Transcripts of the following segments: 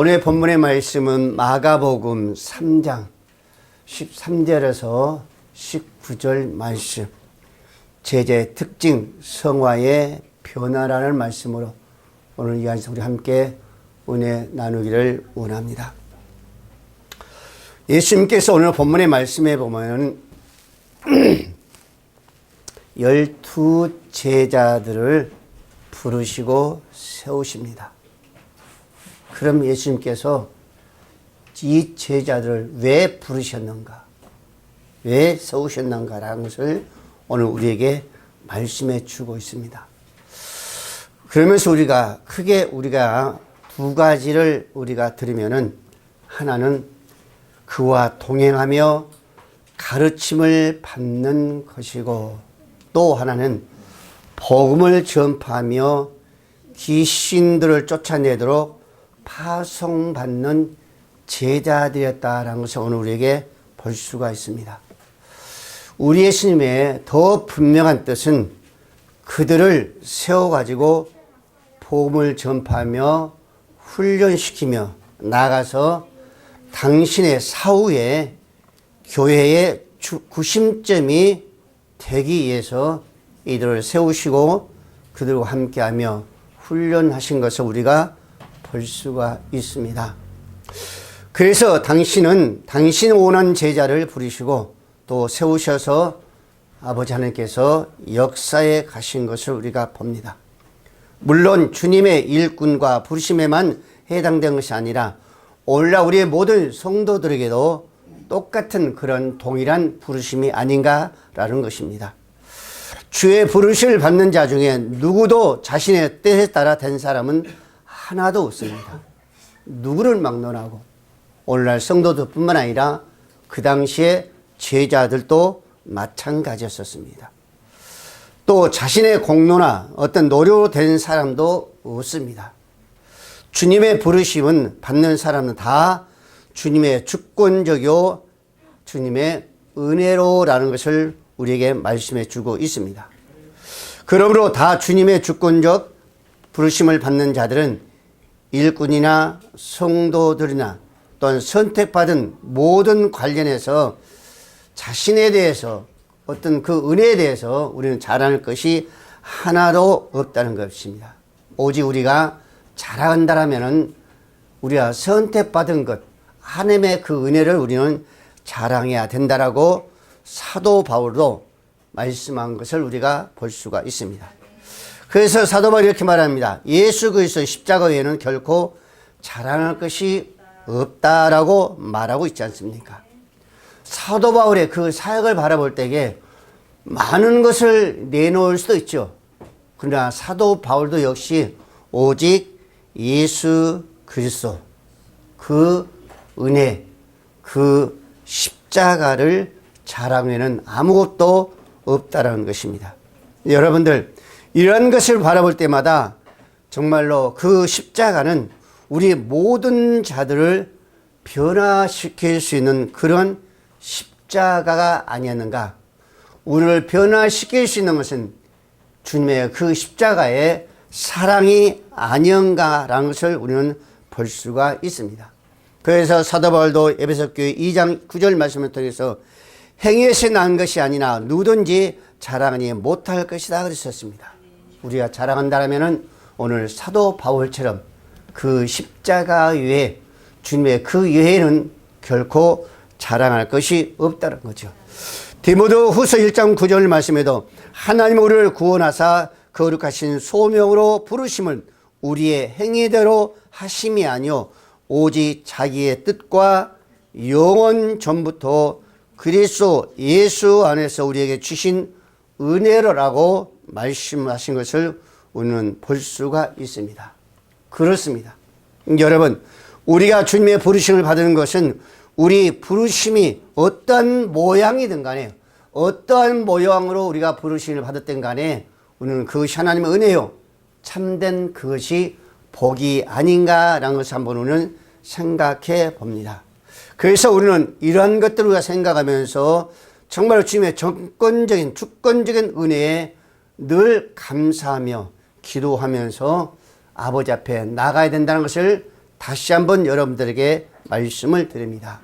오늘 본문의 말씀은 마가복음 3장 13절에서 19절 말씀, 제자의 특징, 성화의 변화라는 말씀으로 오늘 이 안에서 우리 함께 은혜 나누기를 원합니다. 예수님께서 오늘 본문의 말씀에 보면 12 제자들을 부르시고 세우십니다. 그럼 예수님께서 이 제자들을 왜 부르셨는가, 왜 세우셨는가라는 것을 오늘 우리에게 말씀해 주고 있습니다. 그러면서 우리가 두 가지를 우리가 들으면은, 하나는 그와 동행하며 가르침을 받는 것이고, 또 하나는 복음을 전파하며 귀신들을 쫓아내도록 파송받는 제자들이었다라는 것을 오늘 우리에게 볼 수가 있습니다. 우리 예수님의 더 분명한 뜻은 그들을 세워가지고 복음을 전파하며 훈련시키며 나아가서 당신의 사후에 교회의 구심점이 되기 위해서 이들을 세우시고 그들과 함께하며 훈련하신 것을 우리가 볼 수가 있습니다. 그래서 당신은 당신 원한 제자를 부르시고 또 세우셔서 아버지 하나님께서 역사에 가신 것을 우리가 봅니다. 물론 주님의 일꾼과 부르심에만 해당된 것이 아니라 오늘날 우리의 모든 성도들에게도 똑같은 그런 동일한 부르심이 아닌가라는 것입니다. 주의 부르심을 받는 자 중에 누구도 자신의 뜻에 따라 된 사람은 하나도 없습니다. 누구를 막론하고 오늘날 성도들뿐만 아니라 그 당시에 제자들도 마찬가지였었습니다. 또 자신의 공로나 어떤 노력으로 된 사람도 없습니다. 주님의 부르심은 받는 사람은 다 주님의 주권적이요 주님의 은혜로라는 것을 우리에게 말씀해 주고 있습니다. 그러므로 다 주님의 주권적 부르심을 받는 자들은 일꾼이나 성도들이나 또는 선택받은 모든 관련해서 자신에 대해서 어떤 그 은혜에 대해서 우리는 자랑할 것이 하나도 없다는 것입니다. 오직 우리가 자랑한다라면은 우리가 선택받은 것, 하나님의 그 은혜를 우리는 자랑해야 된다라고 사도 바울도 말씀한 것을 우리가 볼 수가 있습니다. 그래서 사도 바울이 이렇게 말합니다. 예수 그리스도의 십자가 외에는 결코 자랑할 것이 없다라고 말하고 있지 않습니까? 사도 바울의 그 사역을 바라볼 때에 많은 것을 내놓을 수도 있죠. 그러나 사도 바울도 역시 오직 예수 그리스도, 그 은혜, 그 십자가를 자랑에는 아무것도 없다라는 것입니다. 여러분들, 이런 것을 바라볼 때마다 정말로 그 십자가는 우리 모든 자들을 변화시킬 수 있는 그런 십자가가 아니었는가? 우리를 변화시킬 수 있는 것은 주님의 그 십자가의 사랑이 아니었는가라는 것을 우리는 볼 수가 있습니다. 그래서 사도 바울도 에베소 교회 2장 9절 말씀을 통해서 행위에서 난 것이 아니라 누구든지 자랑하니 못할 것이다 그랬었습니다. 우리가 자랑한다면 오늘 사도 바울처럼 그 십자가 외에 주님의 그 외에는 결코 자랑할 것이 없다는 거죠. 디모데 후서 1장 9절 말씀에도 하나님 우리를 구원하사 거룩하신 소명으로 부르심을 우리의 행위대로 하심이 아니요 오직 자기의 뜻과 영원 전부터 그리스도 예수 안에서 우리에게 주신 은혜로라고 말씀하신 것을 우리는 볼 수가 있습니다. 그렇습니다. 여러분, 우리가 주님의 부르심을 받는 것은 우리 부르심이 어떤 모양이든 간에 어떠한 모양으로 우리가 부르심을 받았든 간에 우리는 그것이 하나님의 은혜요 참된 그것이 복이 아닌가라는 것을 한번 우리는 생각해 봅니다. 그래서 우리는 이러한 것들을 우리가 생각하면서 정말 주님의 정권적인 주권적인 은혜에 늘 감사하며 기도하면서 아버지 앞에 나가야 된다는 것을 다시 한번 여러분들에게 말씀을 드립니다.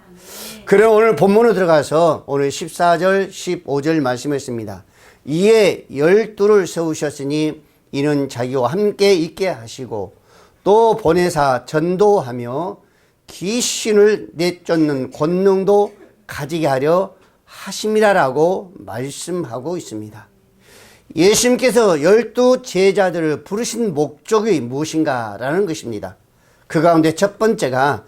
그럼 오늘 본문으로 들어가서 오늘 14절 15절 말씀했습니다. 이에 12를 세우셨으니 이는 자기와 함께 있게 하시고 또 보내사 전도하며 귀신을 내쫓는 권능도 가지게 하려 하심이라라고 말씀하고 있습니다. 예수님께서 12 제자들을 부르신 목적이 무엇인가라는 것입니다. 그 가운데 첫 번째가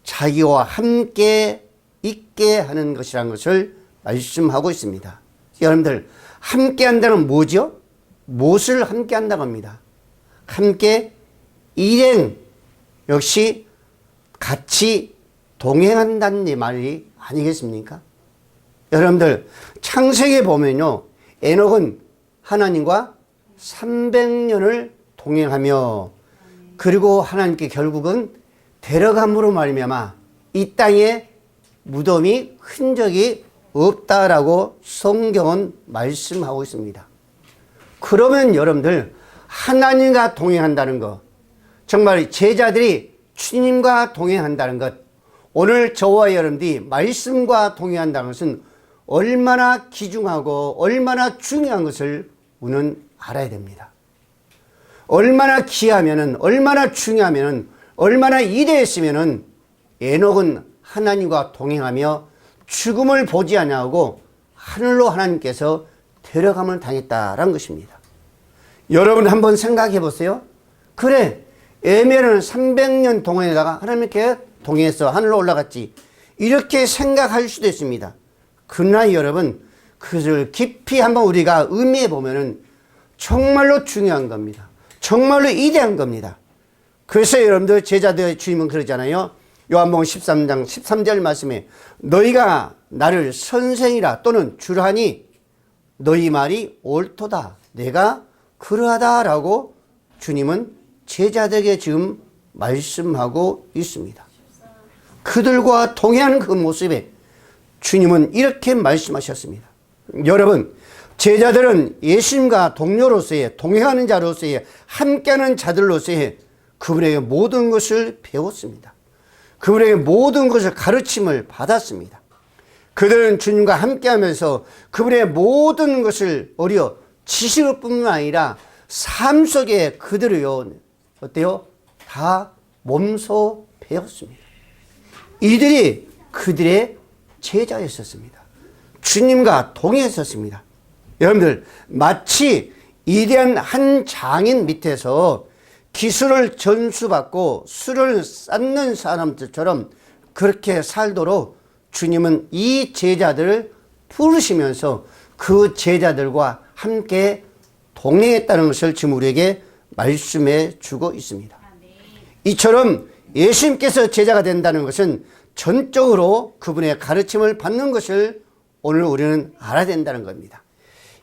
자기와 함께 있게 하는 것이라는 것을 말씀하고 있습니다. 여러분들, 함께 한다는 뭐죠? 무엇을 함께 한다고 합니다. 함께 일행, 역시 같이 동행한다는 말이 아니겠습니까? 여러분들, 창세기에 보면요, 에녹은 하나님과 300년을 동행하며 그리고 하나님께 결국은 데려감으로 말미암아 이 땅에 무덤이 흔적이 없다라고 성경은 말씀하고 있습니다. 그러면 여러분들, 하나님과 동행한다는 것, 정말 제자들이 주님과 동행한다는 것, 오늘 저와 여러분들이 말씀과 동행한다는 것은 얼마나 귀중하고 얼마나 중요한 것을 우리는 알아야 됩니다. 얼마나 귀하면은, 얼마나 중요하면은, 얼마나 이대했으면은 에녹은 하나님과 동행하며 죽음을 보지 아니하고 하늘로 하나님께서 데려감을 당했다라는 것입니다. 여러분 한번 생각해 보세요. 그래, 에멜은 300년 동행에다가 하나님께 동행해서 하늘로 올라갔지. 이렇게 생각할 수도 있습니다. 그러나 여러분, 그것을 깊이 한번 우리가 의미해 보면은 정말로 중요한 겁니다. 정말로 이대한 겁니다. 그래서 여러분들, 제자들의 주님은 그러잖아요. 요한복음 13장 13절 말씀에 너희가 나를 선생이라 또는 주라니 너희 말이 옳도다. 내가 그러하다라고 주님은 제자들에게 지금 말씀하고 있습니다. 그들과 동행하는 그 모습에 주님은 이렇게 말씀하셨습니다. 여러분, 제자들은 예수님과 동료로서의, 동행하는 자로서의, 함께하는 자들로서의 그분에게 모든 것을 배웠습니다. 그분에게 모든 것을 가르침을 받았습니다. 그들은 주님과 함께하면서 그분의 모든 것을 오히려 지식을 뿐만 아니라 삶 속에 그들을요, 어때요? 다 몸소 배웠습니다. 이들이 그들의 제자였었습니다. 주님과 동행했었습니다. 여러분들, 마치 위대한 한 장인 밑에서 기술을 전수받고 술을 쌓는 사람들처럼 그렇게 살도록 주님은 이 제자들을 부르시면서 그 제자들과 함께 동행했다는 것을 지금 우리에게 말씀해 주고 있습니다. 이처럼 예수님께서 제자가 된다는 것은 전적으로 그분의 가르침을 받는 것을 오늘 우리는 알아야 된다는 겁니다.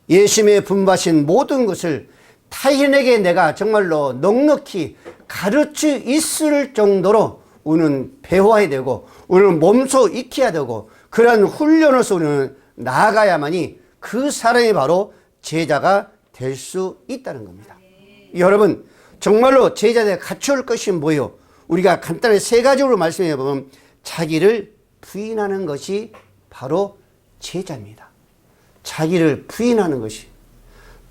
예수님의 분부하신 모든 것을 타인에게 내가 정말로 넉넉히 가르쳐 있을 정도로 우리는 배워야 되고 우리는 몸소 익혀야 되고 그러한 훈련으로서 우리는 나아가야만이 그 사람이 바로 제자가 될 수 있다는 겁니다. 여러분, 정말로 제자들이 갖춰올 것이 뭐예요? 우리가 간단히 세 가지로 말씀해 보면 자기를 부인하는 것이 바로 제자입니다. 자기를 부인하는 것이,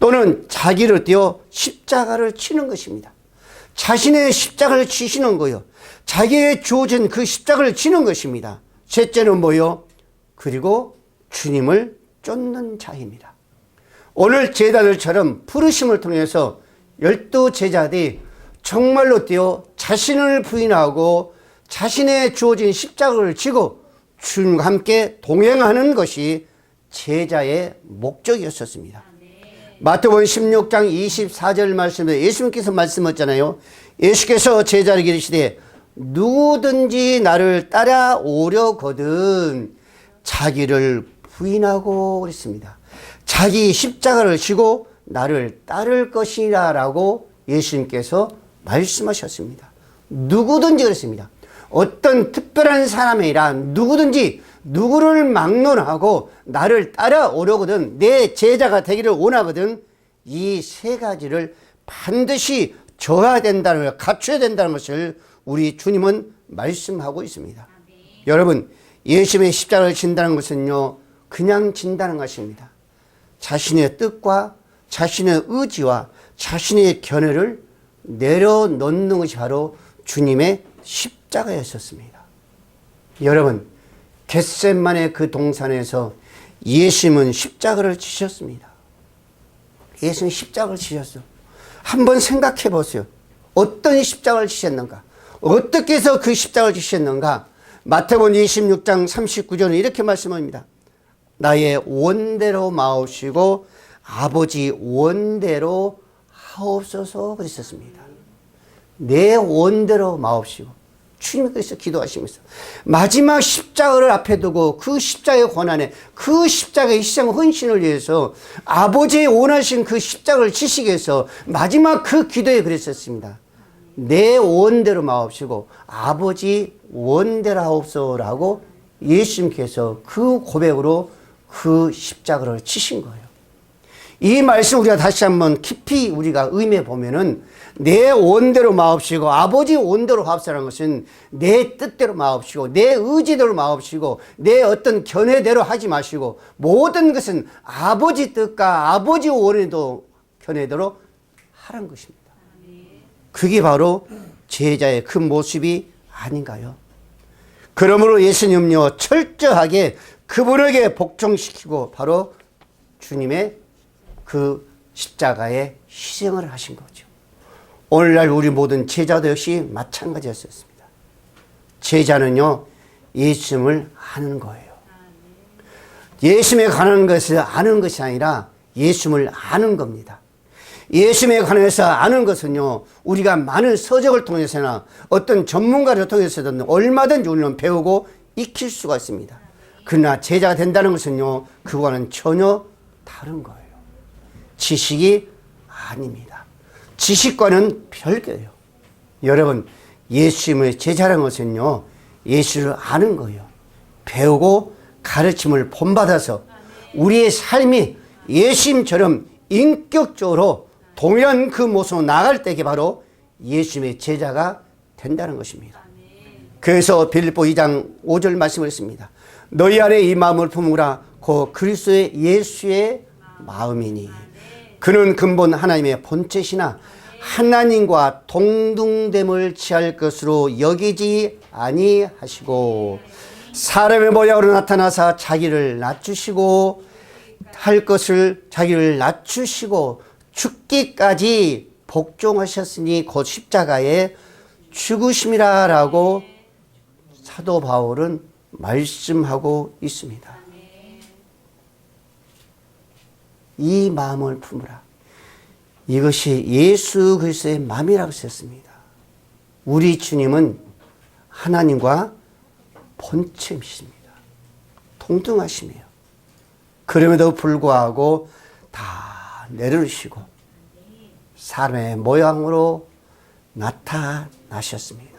또는 자기를 떼어 십자가를 치는 것입니다. 자신의 십자가를 치시는 거예요. 자기의 주어진 그 십자가를 치는 것입니다. 셋째는 뭐요? 그리고 주님을 쫓는 자입니다. 오늘 제자들처럼 부르심을 통해서 12 제자들이 정말로 떼어 자신을 부인하고 자신의 주어진 십자가를 지고 주님과 함께 동행하는 것이 제자의 목적이었었습니다. 마태복음 16장 24절 말씀에 예수님께서 말씀하셨잖아요. 예수께서 제자에게 이르시되 누구든지 나를 따라오려거든 자기를 부인하고 그랬습니다. 자기 십자가를 지고 나를 따를 것이라 라고 예수님께서 말씀하셨습니다. 누구든지 그랬습니다. 어떤 특별한 사람이 아니라 누구든지 누구를 막론하고 나를 따라오려거든, 내 제자가 되기를 원하거든, 이 세 가지를 반드시 져야 된다는 걸, 갖춰야 된다는 것을 우리 주님은 말씀하고 있습니다. 여러분, 예수님의 십자가를 진다는 것은요, 그냥 진다는 것입니다. 자신의 뜻과 자신의 의지와 자신의 견해를 내려놓는 것이 바로 주님의 십자가였었습니다. 여러분, 겟세마네 그 동산에서 예수님은 십자가를 지셨습니다. 예수님은 십자가를 지셨어요. 한번 생각해 보세요. 어떤 십자가를 지셨는가? 어떻게 해서 그 십자가를 지셨는가? 마태복음 26장 39절은 이렇게 말씀합니다. 나의 원대로 마옵시고 아버지 원대로 하옵소서 그랬었습니다. 내 원대로 마옵시고 주님께서 기도하시면서 마지막 십자가를 앞에 두고 그 십자가의 고난에 그 십자가의 희생 헌신을 위해서 아버지의 원하신 그 십자가를 지시기 위해서 마지막 그 기도에 그랬었습니다. 내 원대로 마옵시고 아버지 원대로 하옵소서라고 예수님께서 그 고백으로 그 십자가를 치신 거예요. 이 말씀 우리가 다시 한번 깊이 우리가 의미해 보면은 내 원대로 마옵시고 아버지 원대로 하옵소서라는 것은 내 뜻대로 마옵시고 내 의지대로 마옵시고 내 어떤 견해대로 하지 마시고 모든 것은 아버지 뜻과 아버지 원의도 견해대로 하라는 것입니다. 그게 바로 제자의 그 모습이 아닌가요? 그러므로 예수님은요 철저하게 그분에게 복종시키고 바로 주님의 그 십자가에 희생을 하신 거죠. 오늘날 우리 모든 제자도 역시 마찬가지였습니다. 제자는요 예수님을 아는 거예요. 예수님에 관한 것을 아는 것이 아니라 예수님을 아는 겁니다. 예수님에 관해서 아는 것은요 우리가 많은 서적을 통해서나 어떤 전문가를 통해서든 얼마든지 우리는 배우고 익힐 수가 있습니다. 그러나 제자가 된다는 것은요 그거와는 전혀 다른 거예요. 지식이 아닙니다. 지식과는 별개예요. 여러분, 예수님의 제자라는 것은요 예수를 아는 거예요. 배우고 가르침을 본받아서 우리의 삶이 예수님처럼 인격적으로 동일한 그 모습으로 나갈 때가 바로 예수님의 제자가 된다는 것입니다. 그래서 빌립보 2장 5절 말씀을 했습니다. 너희 안에 이 마음을 품으라. 곧 그리스도의 예수의 마음이니 그는 근본 하나님의 본체시나 하나님과 동등됨을 취할 것으로 여기지 아니하시고 사람의 모양으로 나타나사 자기를 낮추시고 할 것을 자기를 낮추시고 죽기까지 복종하셨으니 곧 십자가에 죽으심이라 라고 사도 바울은 말씀하고 있습니다. 이 마음을 품으라. 이것이 예수 그리스도의 마음이라고 썼습니다. 우리 주님은 하나님과 본체이십니다. 동등하시며 그럼에도 불구하고 다 내려주시고 사람의 모양으로 나타나셨습니다.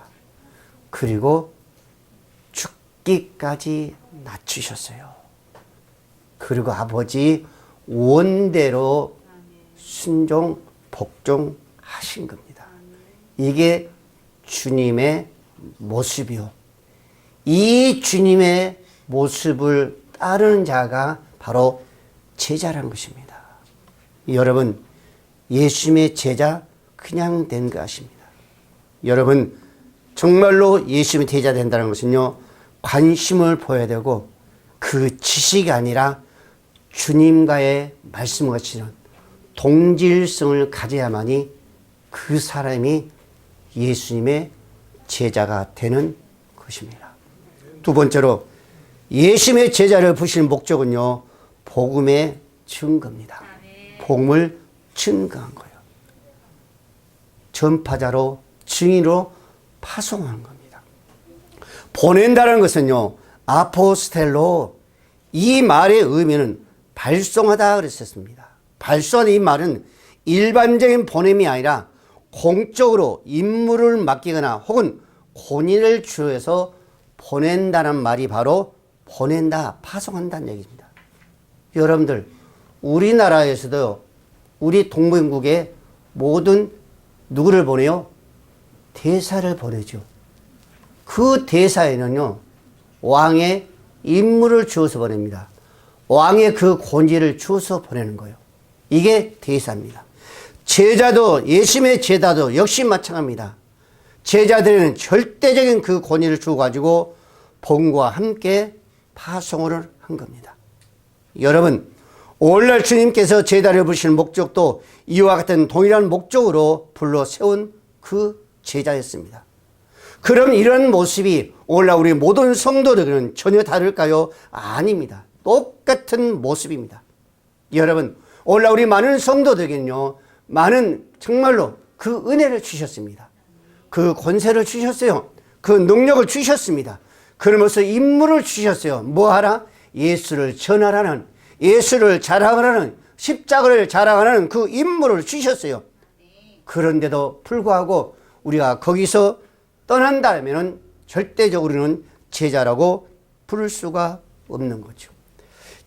그리고 죽기까지 낮추셨어요. 그리고 아버지 원대로 순종, 복종하신 겁니다. 이게 주님의 모습이요. 이 주님의 모습을 따르는 자가 바로 제자라는 것입니다. 여러분, 예수님의 제자 그냥 된 거 아십니다. 여러분, 정말로 예수님의 제자 된다는 것은요, 관심을 보여야 되고 그 지식이 아니라 주님과의 말씀을 거치는 동질성을 가져야만이 그 사람이 예수님의 제자가 되는 것입니다. 두 번째로 예수님의 제자를 부르시는 목적은요, 복음의 증거입니다. 복음을 증거한 거예요. 전파자로 증인으로 파송한 겁니다. 보낸다는 것은요, 아포스텔로 이 말의 의미는 발송하다 그랬었습니다. 발송하는 이 말은 일반적인 보냄이 아니라 공적으로 임무를 맡기거나 혹은 권위를 주어서 보낸다는 말이 바로 보낸다, 파송한다는 얘기입니다. 여러분들, 우리나라에서도 우리 동맹국에 모든 누구를 보내요? 대사를 보내죠. 그 대사에는요, 왕의 임무를 주어서 보냅니다. 왕의 그 권위를 주어서 보내는 거예요. 이게 대사입니다. 제자도, 예수님의 제자도 역시 마찬가지입니다. 제자들에는 절대적인 그 권위를 주어가지고 복음과 함께 파송을 한 겁니다. 여러분, 오늘날 주님께서 제자를 부르시는 목적도 이와 같은 동일한 목적으로 불러 세운 그 제자였습니다. 그럼 이런 모습이 오늘날 우리 모든 성도들은 전혀 다를까요? 아닙니다. 똑같은 모습입니다. 여러분, 오늘날 우리 많은 성도들에게는요, 많은 정말로 그 은혜를 주셨습니다. 그 권세를 주셨어요. 그 능력을 주셨습니다. 그러면서 임무를 주셨어요. 뭐 하라? 예수를 전하라는, 예수를 자랑하라는, 십자가를 자랑하는 그 임무를 주셨어요. 그런데도 불구하고 우리가 거기서 떠난다면은 절대적으로는 제자라고 부를 수가 없는 거죠.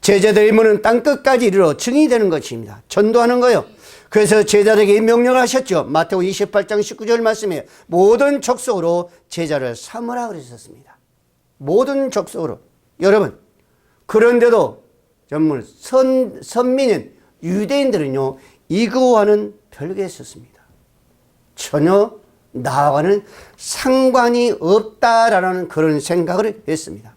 제자들의 임무는 땅끝까지 이르러 증인이 되는 것입니다. 전도하는 거예요. 그래서 제자들에게 명령을 하셨죠. 마태복음 28장 19절 말씀에 모든 족속으로 제자를 삼으라 그러셨습니다. 모든 족속으로. 여러분, 그런데도 정말 선민인 유대인들은요, 이거와는 별개였었습니다. 전혀 나와는 상관이 없다라는 그런 생각을 했습니다.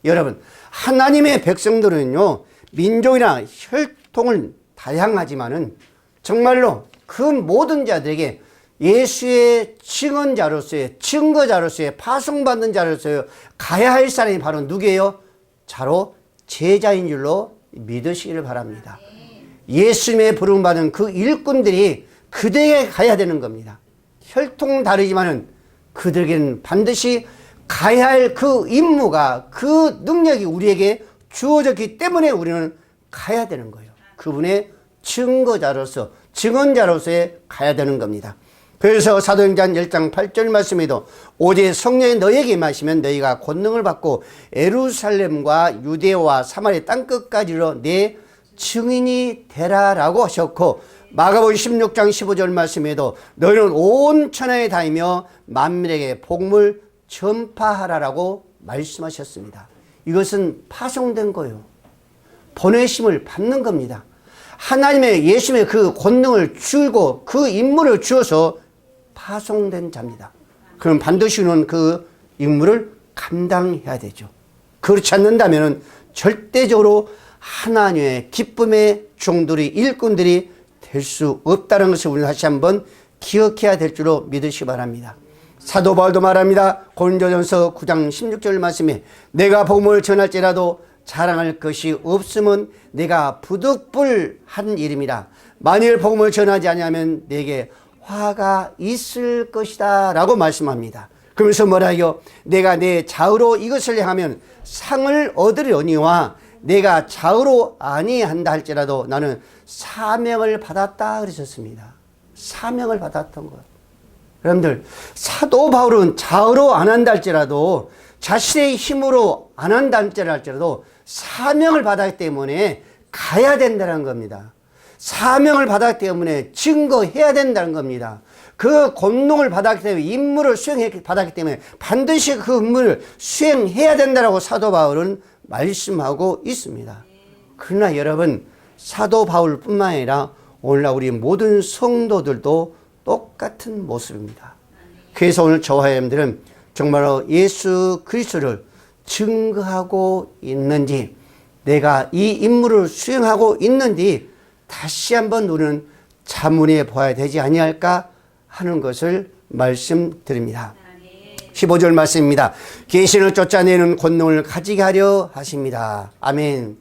여러분, 하나님의 백성들은요, 민족이나 혈통을 다양하지만은 정말로 그 모든 자들에게 예수의 증언자로서의, 증거자로서의, 파송받는 자로서의 가야 할 사람이 바로 누구예요? 바로 제자인 줄로 믿으시기를 바랍니다. 예수님의 부름받은 그 일꾼들이 그들에게 가야 되는 겁니다. 혈통은 다르지만은 그들에게는 반드시 가야 할 그 임무가, 그 능력이 우리에게 주어졌기 때문에 우리는 가야 되는 거예요. 그분의 증거자로서, 증언자로서의 가야 되는 겁니다. 그래서 사도행전 10장 8절 말씀에도 오직 성령이 너희에게 임하시면 너희가 권능을 받고 예루살렘과 유대와 사마리아 땅끝까지 이르러 내 증인이 되라라고 하셨고, 마가복음 16장 15절 말씀에도 너희는 온 천하에 다니며 만민에게 복음을 전파하라라고 말씀하셨습니다. 이것은 파송된 거예요. 보내심을 받는 겁니다. 하나님의 예수님의 그 권능을 주고 그 임무를 주어서 파송된 자입니다. 그럼 반드시 우리는 그 임무를 감당해야 되죠. 그렇지 않는다면 절대적으로 하나님의 기쁨의 종들이, 일꾼들이 될 수 없다는 것을 우리는 다시 한번 기억해야 될 줄로 믿으시기 바랍니다. 사도 바울도 말합니다. 고린도전서 9장 16절 말씀에 내가 복음을 전할지라도 자랑할 것이 없으면 내가 부득불한 일입니다. 만일 복음을 전하지 아니하면 내게 화가 있을 것이다 라고 말씀합니다. 그러면서 뭐라요? 내가 내 좌우로 이것을 행하면 상을 얻으려니와 내가 좌우로 아니한다 할지라도 나는 사명을 받았다 그러셨습니다. 사명을 받았던 거예요. 여러분들, 사도 바울은 좌우로 안 한다 할지라도, 자신의 힘으로 안 한다 할지라도 사명을 받았기 때문에 가야 된다는 겁니다. 사명을 받았기 때문에 증거해야 된다는 겁니다. 그 권능을 받았기 때문에, 임무를 받았기 때문에 반드시 그 임무를 수행해야 된다고 사도 바울은 말씀하고 있습니다. 그러나 여러분, 사도 바울뿐만 아니라 오늘날 우리 모든 성도들도 똑같은 모습입니다. 그래서 오늘 저와 여러분들은 정말로 예수 그리스도를 증거하고 있는지, 내가 이 임무를 수행하고 있는지 다시 한번 우리는 자문해 보아야 되지 아니할까 하는 것을 말씀드립니다. 15절 말씀입니다. 계신을 쫓아내는 권능을 가지게 하려 하십니다. 아멘.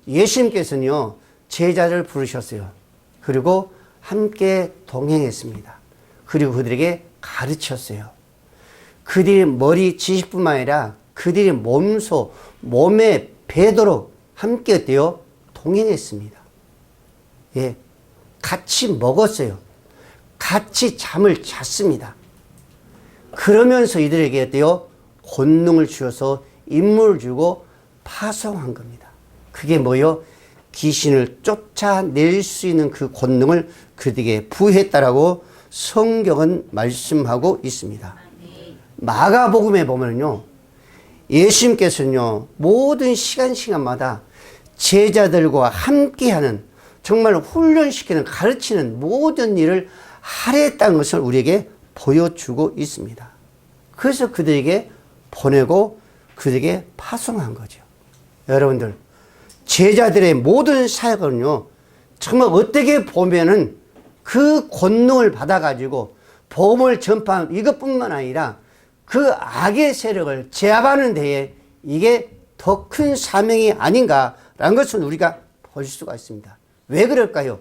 예수님께서는요, 제자를 부르셨어요. 그리고 함께 동행했습니다. 그리고 그들에게 가르쳤어요. 그들이 머리 지식뿐만 아니라 그들이 몸에 배도록 함께 어때요? 동행했습니다. 예, 같이 먹었어요. 같이 잠을 잤습니다. 그러면서 이들에게 어때요? 권능을 주어서 임무를 주고 파송한 겁니다. 그게 뭐요? 귀신을 쫓아낼 수 있는 그 권능을 그들에게 부여했다라고 성경은 말씀하고 있습니다. 마가복음에 보면요, 예수님께서는요, 모든 시간마다 제자들과 함께하는, 정말 훈련시키는, 가르치는 모든 일을 하랬다는 것을 우리에게 보여주고 있습니다. 그래서 그들에게 보내고 그들에게 파송한 거죠. 여러분들, 제자들의 모든 사역은요, 정말 어떻게 보면은 그 권능을 받아가지고 복음을 전파하는 이것뿐만 아니라 그 악의 세력을 제압하는 데에 이게 더 큰 사명이 아닌가라는 것을 우리가 볼 수가 있습니다. 왜 그럴까요?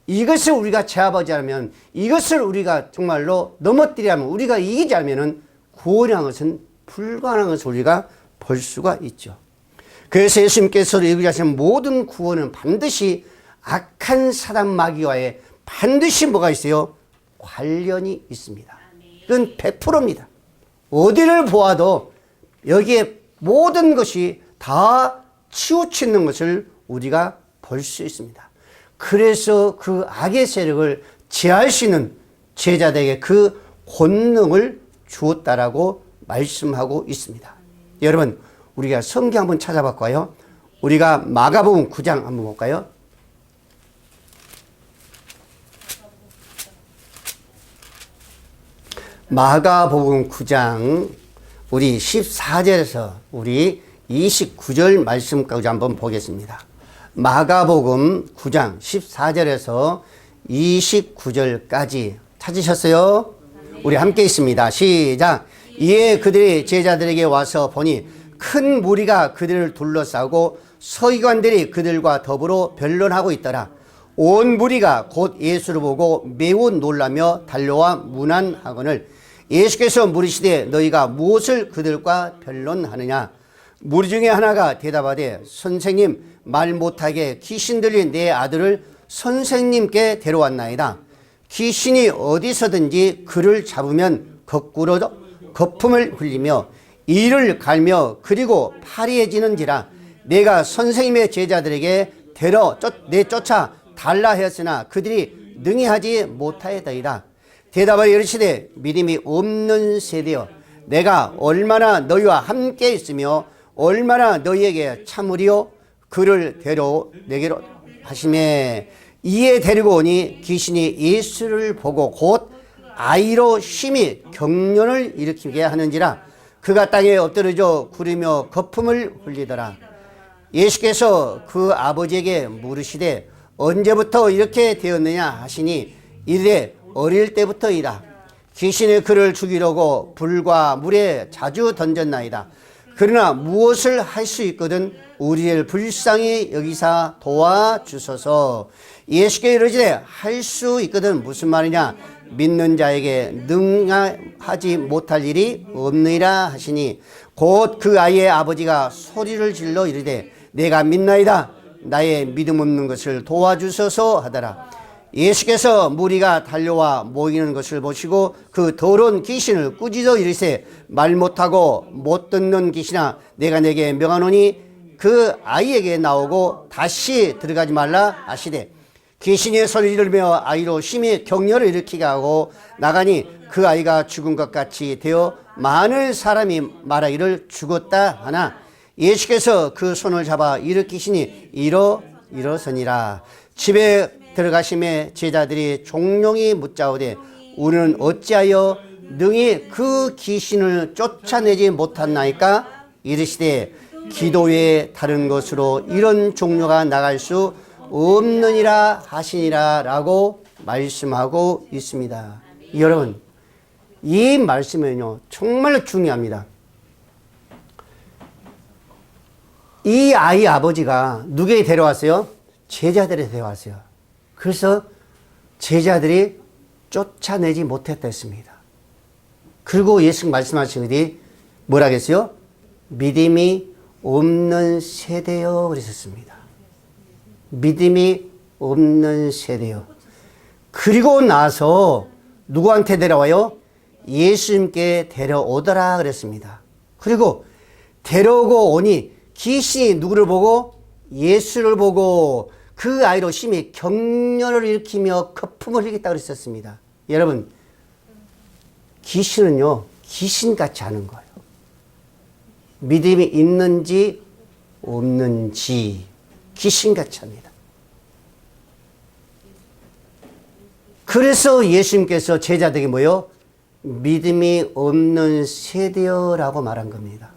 이것을 우리가 제압하지 않으면, 이것을 우리가 정말로 넘어뜨리면, 우리가 이기지 않으면 구원이라는 것은 불가능한 것을 우리가 볼 수가 있죠. 그래서 예수님께서 얘기하신 모든 구원은 반드시 악한 사단 마귀와의 반드시 뭐가 있어요? 관련이 있습니다. 그건 100%입니다. 어디를 보아도 여기에 모든 것이 다 치우치는 것을 우리가 볼 수 있습니다. 그래서 그 악의 세력을 제할 수 있는 제자들에게 그 권능을 주었다라고 말씀하고 있습니다. 여러분, 우리가 성경 한번 찾아볼까요? 우리가 마가복음 9장 한번 볼까요? 마가복음 9장 우리 14절에서 우리 29절 말씀까지 한번 보겠습니다. 마가복음 9장 14절에서 29절까지 찾으셨어요? 우리 함께 있습니다. 시작. 이에 그들이 제자들에게 와서 보니 큰 무리가 그들을 둘러싸고 서기관들이 그들과 더불어 변론하고 있더라. 온 무리가 곧 예수를 보고 매우 놀라며 달려와 문안하거늘 예수께서 물으시되 너희가 무엇을 그들과 변론하느냐? 무리 중에 하나가 대답하되 선생님, 말 못하게 귀신 들린 내 아들을 선생님께 데려왔나이다. 귀신이 어디서든지 그를 잡으면 거꾸로 거품을 흘리며 이를 갈며 그리고 파리해지는지라. 내가 선생님의 제자들에게 내쫓아 달라 하였으나 그들이 능히 하지 못하였다이다. 대답하여 이르시되 믿음이 없는 세대여, 내가 얼마나 너희와 함께 있으며 얼마나 너희에게 참으리요? 그를 내게로 하시매 이에 데리고 오니 귀신이 예수를 보고 곧 아이로 심히 경련을 일으키게 하는지라. 그가 땅에 엎드러져 구르며 거품을 흘리더라. 예수께서 그 아버지에게 물으시되 언제부터 이렇게 되었느냐 하시니 이르되 어릴 때부터이다. 귀신이 그를 죽이려고 불과 물에 자주 던졌나이다. 그러나 무엇을 할 수 있거든 우리를 불쌍히 여기사 도와주소서. 예수께 이르시되 할 수 있거든 무슨 말이냐? 믿는 자에게 능하지 못할 일이 없느니라 하시니 곧 그 아이의 아버지가 소리를 질러 이르되 내가 믿나이다. 나의 믿음 없는 것을 도와주소서 하더라. 예수께서 무리가 달려와 모이는 것을 보시고 그 더러운 귀신을 꾸짖어 이르시되 말 못하고 못 듣는 귀신아, 내가 내게 명하노니 그 아이에게 나오고 다시 들어가지 말라 하시되 귀신이 소리 지르며 아이로 심히 격렬을 일으키게 하고 나가니 그 아이가 죽은 것 같이 되어 많은 사람이 말하기를 죽었다 하나 예수께서 그 손을 잡아 일으키시니 일어서니라. 집에 들어가심에 제자들이 종용이 묻자오되 우리는 어찌하여 능히 그 귀신을 쫓아내지 못했나이까? 이르시되 기도 외에 다른 것으로 이런 종류가 나갈 수 없느니라 하시니라 라고 말씀하고 있습니다. 여러분, 이 말씀은요 정말 중요합니다. 이 아이 아버지가 누구에게 데려왔어요? 제자들에 데려왔어요. 그래서 제자들이 쫓아내지 못했다 했습니다. 그리고 예수님 말씀하시니 뭐라 했어요? 믿음이 없는 세대여 그러셨습니다. 믿음이 없는 세대여. 그리고 나서 누구한테 데려와요? 예수님께 데려오더라 그랬습니다. 그리고 데려오고 오니 귀신이 누구를 보고? 예수를 보고 그 아이로 심히 격렬을 일으키며 거품을 흘리겠다고 그랬었습니다. 여러분, 귀신은요 귀신같이 하는 거예요. 믿음이 있는지 없는지 귀신같이 합니다. 그래서 예수님께서 제자들에게 뭐요? 믿음이 없는 세대여라고 말한 겁니다.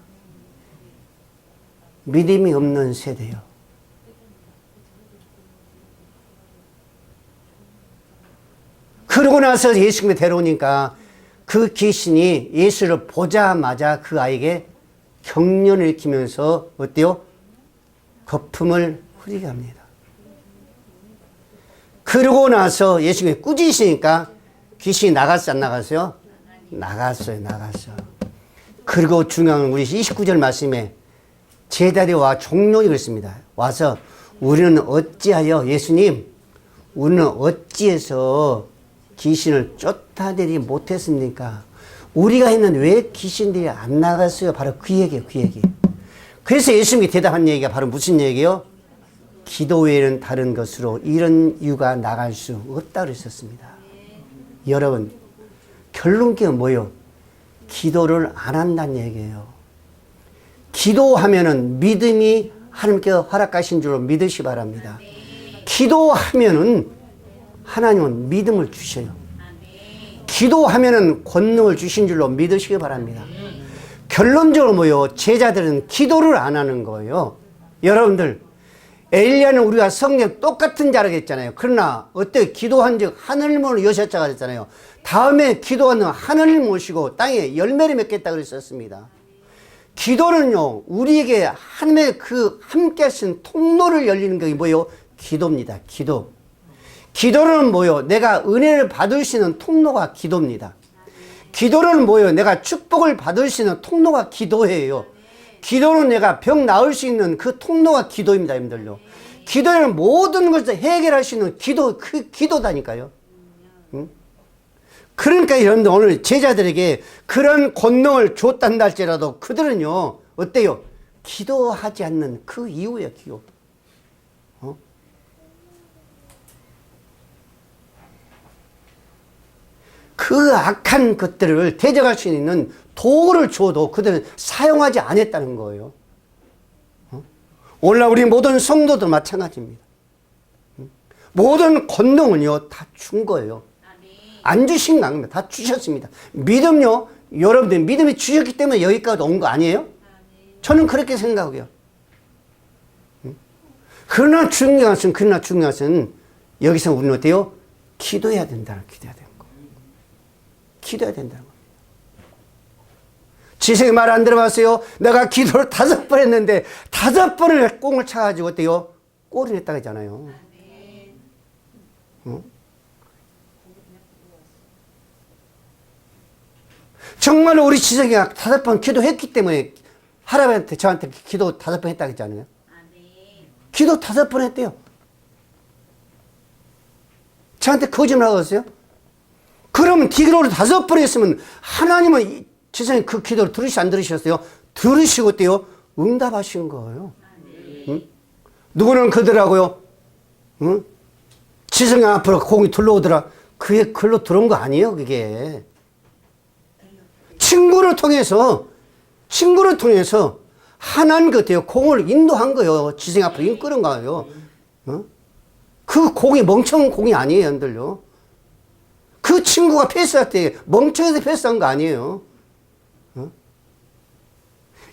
믿음이 없는 세대요. 그러고 나서 예수님이 데려오니까 그 귀신이 예수를 보자마자 그 아이에게 경련을 일으키면서 어때요? 거품을 흐리게 합니다. 그러고 나서 예수님이 꾸짖으시니까 귀신이 나갔어 안 나갔어요? 나갔어요. 그리고 중요한 건 우리 29절 말씀에 제자들과 종료이 그랬습니다. 와서 우리는 어찌하여 예수님 우리는 어찌해서 귀신을 쫓아내지 못했습니까? 우리가 했는데 왜 귀신들이 안 나갔어요? 바로 그 얘기예요. 그 얘기. 그래서 예수님이 대답한 얘기가 바로 무슨 얘기예요? 기도 외에는 다른 것으로 이런 이유가 나갈 수 없다고 그랬었습니다. 여러분 결론은 뭐예요? 기도를 안 한다는 얘기예요. 기도하면은 믿음이 하나님께 허락하신 줄로 믿으시 바랍니다. 기도하면은 하나님은 믿음을 주셔요. 기도하면은 권능을 주신 줄로 믿으시기 바랍니다. 결론적으로 뭐예요? 제자들은 기도를 안 하는 거예요. 여러분들 엘리야는 우리가 성경 똑같은 자라고 했잖아요. 그러나 어때? 기도한 즉 하늘을 모는 여섯자가 됐잖아요. 다음에 기도하는 하늘을 모시고 땅에 열매를 맺겠다 그랬었습니다. 기도는요 우리에게 하나님의 그 함께 하신 통로를 열리는 게 뭐예요? 기도입니다. 기도. 기도는 뭐예요? 내가 은혜를 받을 수 있는 통로가 기도입니다. 기도는 뭐예요? 내가 축복을 받을 수 있는 통로가 기도예요. 기도는 내가 병 나을 수 있는 그 통로가 기도입니다, 여러분들요. 기도는 모든 것을 해결할 수 있는 그 기도다니까요. 응? 그러니까 여러분들 오늘 제자들에게 그런 권능을 줬단다 할지라도 그들은요, 어때요? 기도하지 않는 그 이유예요, 기도. 그 악한 것들을 대적할 수 있는 도구를 줘도 그들은 사용하지 않았다는 거예요. 오늘날 우리 모든 성도도 마찬가지입니다. 모든 권능은요 다 준 거예요. 안 주신 거 아닙니다. 다 주셨습니다. 믿음요, 여러분들 믿음이 주셨기 때문에 여기까지 온 거 아니에요? 저는 그렇게 생각해요. 그러나 중요한 것은 여기서 우리는 어때요? 기도해야 된다. 기도해야 된다. 기도해야 된다는 겁니다. 지성이 말 안 들어봤어요? 내가 기도를 5번 했는데 5번을 꽁을 차가지고 어때요? 꼴을 했다고 했잖아요. 정말로 우리 지성이가 5번 기도했기 때문에 할아버지한테 저한테 기도 5번 했다고 했잖아요. 기도 5번 했대요. 저한테 거짓말 하겠어요? 그러면 기도를 5번 했으면 하나님은 지성이 그 기도를 들으시 안 들으셨어요? 들으시고 어때요? 응답하신 거예요. 응? 누구는 그러더라고요. 응? 지성이 앞으로 공이 들러오더라. 그게 글로 들어온 거 아니에요, 그게. 친구를 통해서 하나님 같아요. 공을 인도한 거예요. 지성이 앞으로 이끌은 거예요. 응? 그 공이 멍청한 공이 아니에요, 여러분들요. 그 친구가 패스할 때 멍청해서 패스한 거 아니에요.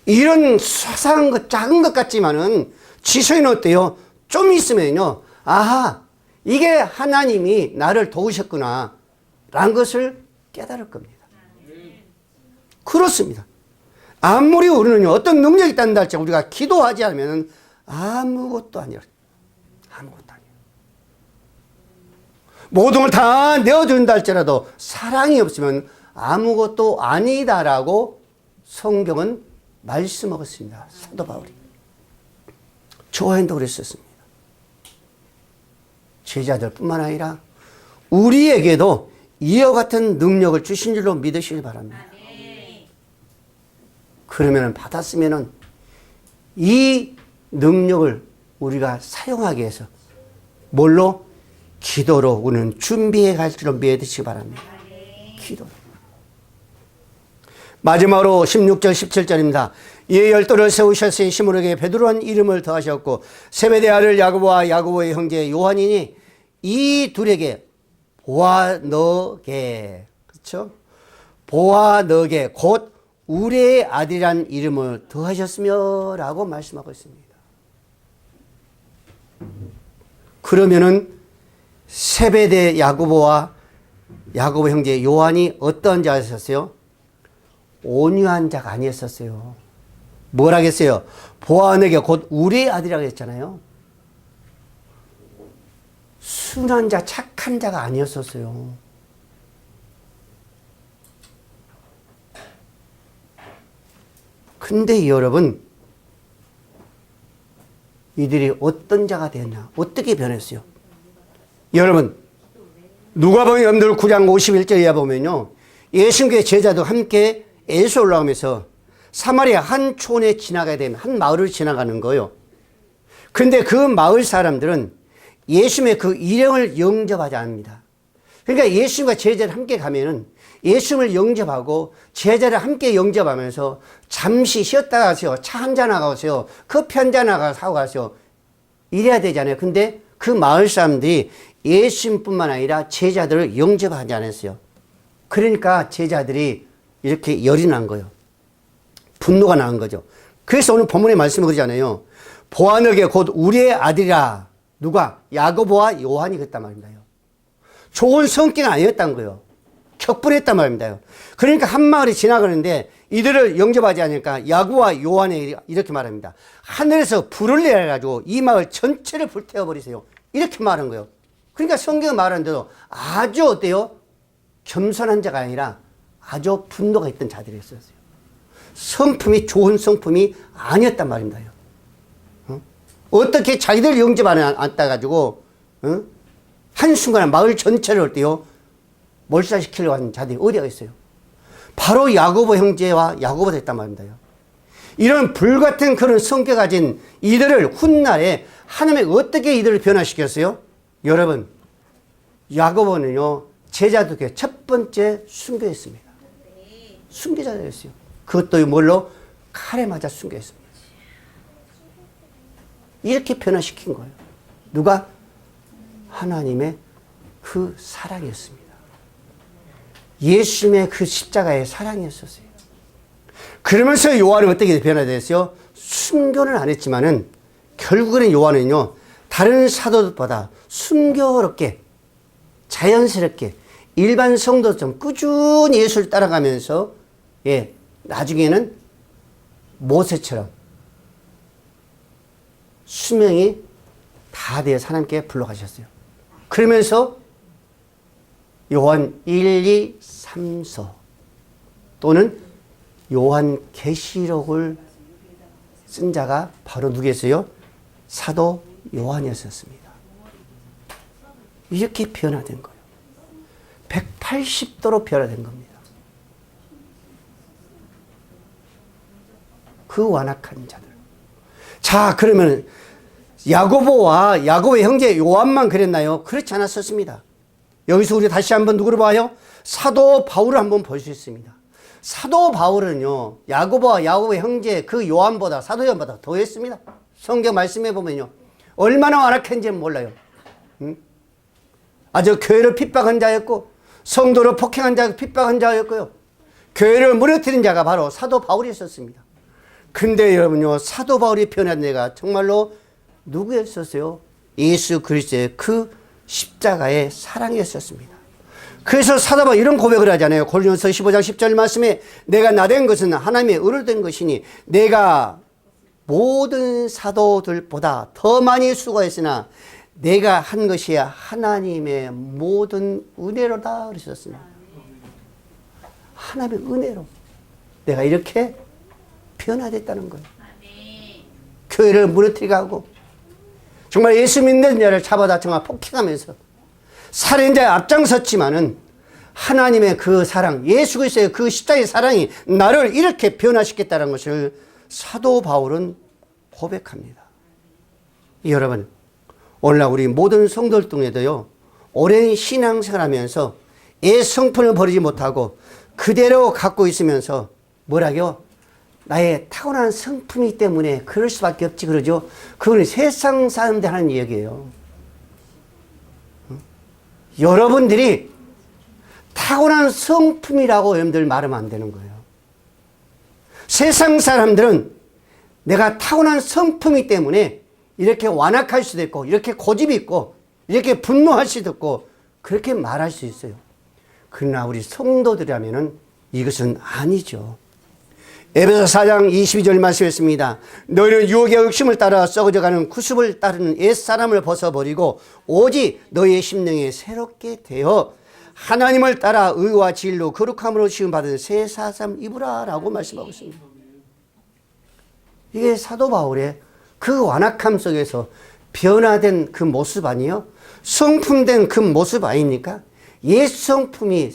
이런 사소한 것, 작은 것 같지만은 지성이는 어때요? 좀 있으면요, 아하, 이게 하나님이 나를 도우셨구나 라는 것을 깨달을 겁니다. 그렇습니다. 아무리 우리는 어떤 능력이 있다는 할지 우리가 기도하지 않으면 아무것도 아니에요. 아무것도 아니에요. 모든 걸 다 내어준다 할지라도 사랑이 없으면 아무것도 아니다라고 성경은 말씀하고 있습니다. 사도 바울이. 조한도 그랬었습니다. 제자들뿐만 아니라 우리에게도 이와 같은 능력을 주신 줄로 믿으시길 바랍니다. 그러면 받았으면 이 능력을 우리가 사용하기 위해서 뭘로? 기도로 우리는 준비해 갈 줄로 믿으시기 바랍니다. 기도로. 마지막으로 16절 17절입니다. 이에 열도를 세우셨으니 시므에게 베드로란 이름을 더하셨고 세베대 아들 야고보와 야고보의 형제 요한이니 이 둘에게 보아너게, 그렇죠? 보아너게 곧 우리의 아들이란 이름을 더하셨으며 라고 말씀하고 있습니다. 그러면은 세베대 야고보와 야고보 형제 요한이 어떤 자였었어요? 온유한 자가 아니었었어요. 뭘 하겠어요? 보아너게 곧 우리의 아들이라고 했잖아요. 순한 자, 착한 자가 아니었었어요. 근데 여러분, 이들이 어떤 자가 되었냐? 어떻게 변했어요? 여러분, 누가복음 여러분들 9장 51절에 보면요, 예수님의 제자도 함께 에서 올라오면서 사마리아 한 촌에 지나가야 되면 한 마을을 지나가는 거예요. 근데 그 마을 사람들은 예수님의 그 일행을 영접하지 않습니다. 그러니까 예수님과 제자를 함께 가면은 예수님을 영접하고 제자를 함께 영접하면서 잠시 쉬었다 가세요. 차 한잔 하고 가세요. 커피 한잔 하고 사고 가세요. 이래야 되잖아요. 근데 그 마을 사람들이 예수님뿐만 아니라 제자들을 영접하지 않았어요. 그러니까 제자들이 이렇게 열이 난 거예요. 분노가 난 거죠. 그래서 오늘 본문의 말씀을 그러잖아요. 보아너게 곧 우리의 아들이라. 누가? 야고보와 요한이 그랬단 말입니다. 좋은 성격은 아니었단 거예요. 격분했단 말입니다. 그러니까 한 마을이 지나가는데 이들을 영접하지 않으니까 야고보와 요한이 이렇게 말합니다. 하늘에서 불을 내려가지고 이 마을 전체를 불태워버리세요. 이렇게 말한 거예요. 그러니까 성경이 말하는데도 아주 어때요? 겸손한 자가 아니라 아주 분노가 있던 자들이었어요. 성품이 좋은 성품이 아니었단 말입니다. 어떻게 자기들 영접 안 따가지고 한순간에 마을 전체를 어때요? 몰살시키려고 하는 자들이 어디가 있어요? 바로 야고보 형제와 야고보가 됐단 말입니다. 이런 불같은 그런 성격 가진 이들을 훗날에 하나님이 어떻게 이들을 변화시켰어요? 여러분, 야고보는요, 제자들에게 첫 번째 순교했습니다. 순교자였어요. 그것도 뭘로? 칼에 맞아 순교했습니다. 이렇게 변화시킨 거예요. 누가? 하나님의 그 사랑이었습니다. 예수님의 그 십자가의 사랑이었었어요. 그러면서 요한은 어떻게 변화됐어요? 순교는 안 했지만은 결국에는 요한은요, 다른 사도들보다 순교롭게 자연스럽게 일반 성도처럼 꾸준히 예수를 따라가면서 나중에는 모세처럼 수명이 다 되어 하나님께 불러가셨어요. 그러면서 요한 1, 2, 3서 또는 요한 계시록을 쓴 자가 바로 누구였어요? 사도 요한이었습니다. 이렇게 변화된 거예요. 180도로 변화된 겁니다. 그 완악한 자들. 자, 그러면 야고보와 야고보의 형제 요한만 그랬나요? 그렇지 않았었습니다. 여기서 우리 다시 한번 누구를 봐요? 사도 바울을 한번 볼 수 있습니다. 사도 바울은요, 야고보와 야고보의 형제 그 요한보다, 사도 요한보다 더 했습니다. 성경 말씀해 보면요, 얼마나 완악한지는 몰라요. 아주 교회를 핍박한 자였고, 성도를 폭행한 자, 핍박한 자였고요, 교회를 무너뜨린 자가 바로 사도 바울이었습니다. 근데 여러분요, 사도 바울이 변한 데가 정말로 누구였었어요? 예수 그리스도의 그 십자가의 사랑이었습니다. 그래서 사도 바울이 이런 고백을 하잖아요. 고린도서 15장 10절 말씀에 내가 나된 것은 하나님의 의로 된 것이니 내가 모든 사도들보다 더 많이 수고했으나 내가 한 것이 하나님의 모든 은혜로다 그러셨습니다. 하나님의 은혜로 내가 이렇게 변화됐다는 거예요. 교회를 무너뜨리게 하고 정말 예수 믿는 자를 잡아다 정말 폭행하면서 살인자에 앞장섰지만은 하나님의 그 사랑, 예수 그리스도의 그 십자가의 사랑이 나를 이렇게 변화시켰다는 것을 사도 바울은 고백합니다. 여러분, 오늘날 우리 모든 성도들 중에도요, 오랜 신앙생활하면서 성품을 버리지 못하고 그대로 갖고 있으면서 뭐라고요? 나의 타고난 성품이기 때문에 그럴 수밖에 없지 그러죠. 그거는 세상 사람들 하는 얘기예요. 여러분들이 타고난 성품이라고 여러분들 말하면 안 되는 거예요. 세상 사람들은 내가 타고난 성품이기 때문에 이렇게 완악할 수도 있고 이렇게 고집이 있고 이렇게 분노할 수도 있고 그렇게 말할 수 있어요. 그러나 우리 성도들이라면 이것은 아니죠. 에베소 4장 22절 말씀했습니다. 너희는 유혹의 욕심을 따라 썩어져가는 구습을 따르는 옛사람을 벗어버리고 오직 너희의 심령이 새롭게 되어 하나님을 따라 의와 진리로 거룩함으로 지음받은 새 사람 입으라 라고 말씀하고 있습니다. 이게 사도 바울의 그 완악함 속에서 변화된 그 모습 아니에요? 성품된 그 모습 아닙니까? 옛 성품이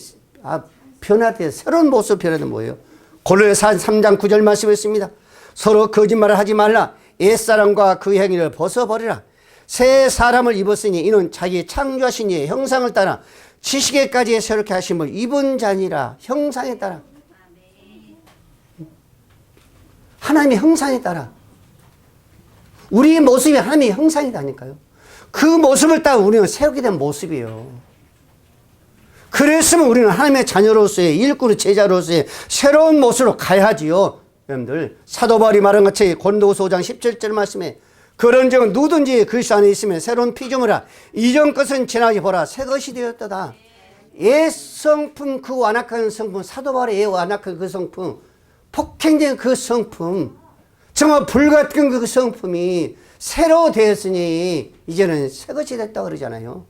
변화된 새로운 모습 변화된 뭐예요? 골로새 3장 9절 말씀했습니다. 서로 거짓말을 하지 말라. 옛사람과 그 행위를 벗어버리라. 새 사람을 입었으니 이는 자기 창조하신 이의 형상을 따라 지식에까지 새롭게 하심을 입은 자니라. 형상에 따라. 하나님의 형상에 따라. 우리의 모습이 하나님의 형상이라니까요. 그 모습을 따라 우리는 새롭게 된 모습이에요. 그랬으면 우리는 하나님의 자녀로서의 일꾼의 제자로서의 새로운 모습으로 가야지요. 여러분들 사도 바울이 말한 같이 고린도후서 5장 17절 말씀에 그런즉 누구든지 그리스도 안에 있으면 새로운 피조물이라 이전 것은 지나가지 보라 새 것이 되었도다. 옛 성품 그 완악한 성품 사도 바울의 옛 완악한 그 성품 폭행된 그 성품 정말 불같은 그 성품이 새로 되었으니 이제는 새 것이 됐다 그러잖아요.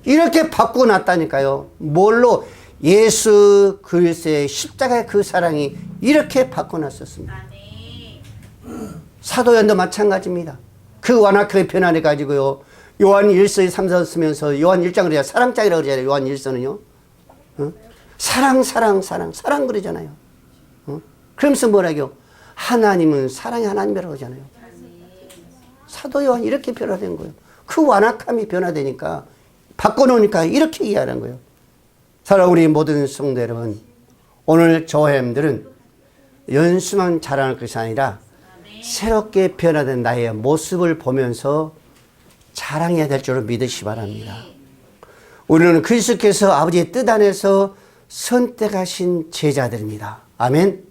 이렇게 바꾸고 났다니까요. 뭘로? 예수 그리스도의 십자가의 그 사랑이 이렇게 바꿔놨었습니다. 사도연도 마찬가지입니다. 그 완악하게 변화해가지고요. 요한 1서에 3서 쓰면서 요한 1장을 그래야 사랑장이라고 그러잖아요. 요한 1서는요. 사랑 그러잖아요. 그러면서 뭐라고요? 하나님은 사랑의 하나님이라고 그러잖아요. 사도 요한 이렇게 변화된 거예요. 그 완악함이 변화되니까 바꿔놓으니까 이렇게 이해하는 거예요. 사랑하는 우리 모든 성도 여러분, 오늘 저와 여러분들은 연수만 자랑할 것이 아니라 새롭게 변화된 나의 모습을 보면서 자랑해야 될 줄로 믿으시기 바랍니다. 우리는 그리스도께서 아버지의 뜻 안에서 선택하신 제자들입니다. 아멘.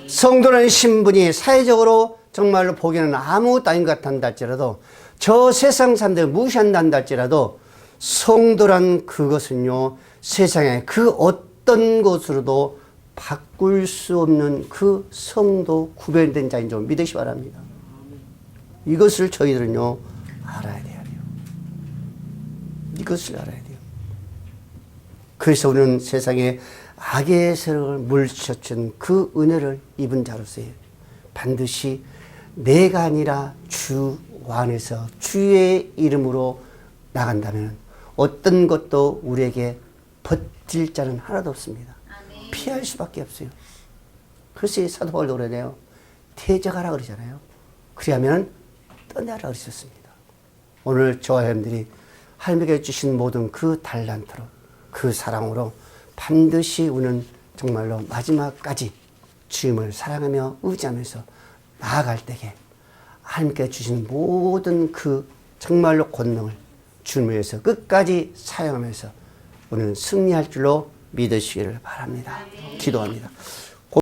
성도라는 신분이 사회적으로 정말로 보기에는 아무것도 아닌 것 같다 할지라도 저 세상 사람들 무시한다 할지라도 성도란 그것은요 세상에 그 어떤 것으로도 바꿀 수 없는 그 성도 구별된 자인 줄 믿으시기 바랍니다. 이것을 저희들은요 알아야 돼요. 이것을 알아야 돼요. 그래서 우리는 세상에 악의 세력을 물리쳐준 그 은혜를 입은 자로서의 반드시 내가 아니라 주 안에서 주의 이름으로 나간다면 어떤 것도 우리에게 버틸 자는 하나도 없습니다. 아멘. 피할 수밖에 없어요. 그래서 사도 바울도 그러네요. 퇴적하라 그러잖아요. 그리하면 떠나라 그러셨습니다. 오늘 저와 여러분들이 하나님께 주신 모든 그 달란트로 그 사랑으로 반드시 우리는 정말로 마지막까지 주님을 사랑하며 의지하면서 나아갈 때에 하나님께 주신 모든 그 정말로 권능을 주님을 위해서 끝까지 사용하면서 우리는 승리할 줄로 믿으시기를 바랍니다. 기도합니다.